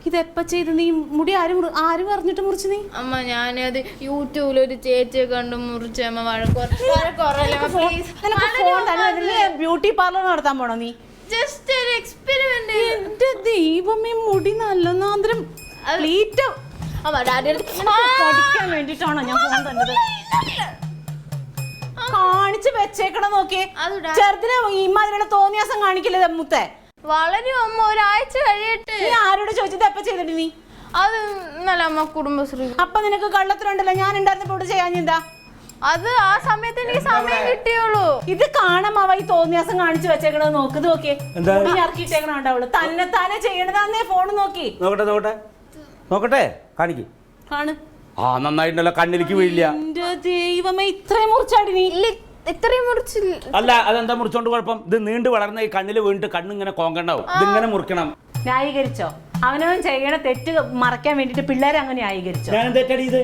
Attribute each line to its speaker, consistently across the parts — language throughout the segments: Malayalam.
Speaker 1: ഇതെപ്പ ചെയ്ത് നീ മുടി ആരും പറഞ്ഞിട്ട് മുറിച്ച് നീ?
Speaker 2: അമ്മ ഞാനത് യൂട്യൂബിലൊരു ചേച്ചിയെ കണ്ട് മുറിച്ച് അമ്മ
Speaker 1: ബ്യൂട്ടി പാർലർ നടത്താൻ പോണോ നീ?
Speaker 2: ജസ്റ്റ് ഒരു എക്സ്പെരിമെന്റ്.
Speaker 1: എന്റെ ദൈവമേ, മുടി നല്ലോന്നാന്തരം പഠിക്കാൻ വേണ്ടിട്ടാണോ ഞാൻ ഫോൺ തന്നത്? കാണിച്ച് വെച്ചേക്കണം നോക്കിയേ. ചെറുതിന് ഇമാതിരിയുള്ള തോന്നിയാസം കാണിക്കില്ലേ മുത്തേ?
Speaker 2: വളരെ അമ്മ ഒരാഴ്ച കഴിയട്ടെ.
Speaker 1: നീ ആരോട് ചോദിച്ചത് എപ്പ ചെയ്തിട്ട് നീ?
Speaker 2: അത് ഇന്നലെ അമ്മ കുടുംബശ്രീ.
Speaker 1: അപ്പൊ നിനക്ക് കള്ളത്തിലുണ്ടല്ലോ, ഞാൻ ഉണ്ടായിരുന്നപ്പോ ഇവിടെ ചെയ്യാൻ എന്താ?
Speaker 2: അത് ആ സമയത്ത് എനിക്ക് സമയം കിട്ടിയുള്ളൂ.
Speaker 1: ഇത് കാണാമാവ ഈ തോന്നിയാസം കാണിച്ചു വെച്ചേക്കണത്. നോക്ക് നോക്കിയേ, ഇറക്കിട്ടേക്കണുണ്ടാവുള്ളൂ. തന്നെ താനെ ചെയ്യണതാന്നേ. ഫോൺ നോക്കി
Speaker 3: നോക്കട്ടെ, കാണിക്ക്.
Speaker 1: കാണ്.
Speaker 3: ആ നന്നായിട്ടുണ്ടല്ലോ, കണ്ണിലേക്ക് വീഴില്ല.
Speaker 1: എന്റെ ദൈവമേ, ഇത്രയും മുറിച്ചാടി നീ?
Speaker 2: ഇത്രയും മുറിച്ചില്ല.
Speaker 3: അല്ല, അതെന്താ മുറിച്ചോണ്ട് കുഴപ്പം? ഇത് നീണ്ടു വളർന്ന ഈ കണ്ണില് വീണിട്ട് കണ്ണിങ്ങനെ കോങ്കണ്ടാവും. ഇതിങ്ങനെ മുറിക്കണം.
Speaker 1: ന്യായീകരിച്ചോ? അവനവൻ ചെയ്യണ തെറ്റ് മറയ്ക്കാൻ വേണ്ടിട്ട് പിള്ളേരെ അങ്ങനെ ന്യായീകരിച്ചോ?
Speaker 3: ഞാൻ തെറ്റടി ഇത്.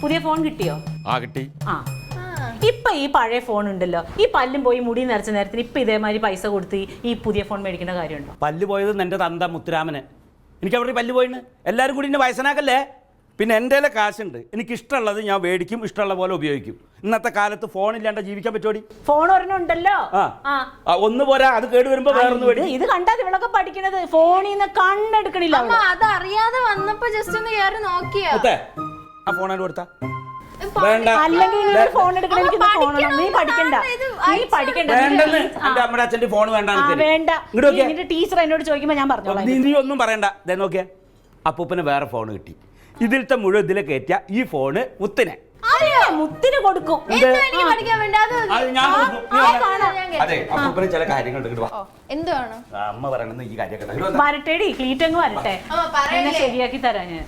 Speaker 1: പുതിയ ഫോൺ കിട്ടിയോ?
Speaker 3: ആ കിട്ടി.
Speaker 1: ആ ഇപ്പൊ ഈ പഴയ ഫോൺ ഉണ്ടല്ലോ, ഈ പല്ലും പോയി മുടി നിറച്ച നേരത്തിന് ഇപ്പൊ ഇതേമാതിരി പൈസ കൊടുത്ത് ഈ പുതിയ ഫോൺ മേടിക്കേണ്ട കാര്യമുണ്ടോ?
Speaker 3: പല്ല് പോയത് എന്റെ തന്ത മുത്തുരാമന്. എനിക്ക് അവിടെ പല്ല് പോയിന്. എല്ലാവരും കൂടി എന്നെ വയസ്സനാക്കല്ലേ. പിന്നെ എൻ്റെ കാശുണ്ട്, എനിക്ക് ഇഷ്ടമുള്ളത് ഞാൻ മേടിക്കും, ഇഷ്ടമുള്ള പോലെ ഉപയോഗിക്കും. ഇന്നത്തെ കാലത്ത് ഫോണില്ലാണ്ട് ജീവിക്കാൻ പറ്റുമോടി?
Speaker 1: ഫോൺ ഒരെണ്ണുണ്ടല്ലോ.
Speaker 3: ഒന്ന് പോരാ, അത് കേട് വരുമ്പോ വേറൊന്ന് മേടിക്കും.
Speaker 1: ഇത് കണ്ടാ ഇവളൊക്കെ പഠിക്കണത് ഫോണിൽ നിന്ന് കണ്ണെടുക്കണില്ല.
Speaker 2: അത് അറിയാതെ വന്നപ്പോ ജസ്റ്റ് ഒന്ന് കയറി നോക്കിയാ.
Speaker 3: ആ ഫോണാണ് കൊടുത്താ
Speaker 1: അല്ലെങ്കിൽ ഫോൺ എടുക്കണം. എനിക്ക് നീ പഠിക്കണ്ട, നീ പഠിക്കണ്ട.
Speaker 3: നമ്മുടെ അച്ഛന്റെ ഫോൺ വേണ്ട.
Speaker 1: ടീച്ചർ എന്നോട് ചോദിക്കുമ്പോ ഞാൻ പറഞ്ഞോളാം.
Speaker 3: നീ ഒന്നും പറയണ്ട. നോക്കിയാ, അപ്പൂപ്പന് വേറെ ഫോൺ കിട്ടി. ഇതിലത്തെ മുഴുവൻ ഇതിലെ കയറ്റിയ ഈ ഫോണ് മുത്തിനെ
Speaker 1: കൊടുക്കും.
Speaker 3: അതെ, അപ്പൂപ്പന് ചില കാര്യങ്ങൾ
Speaker 2: എന്താണ്
Speaker 3: അമ്മ പറയണെന്ന് ഈ കാര്യം
Speaker 1: വരട്ടെടി, ക്ലീറ്റങ്ങ് വരട്ടെ, ശരിയാക്കി തരാ ഞാൻ.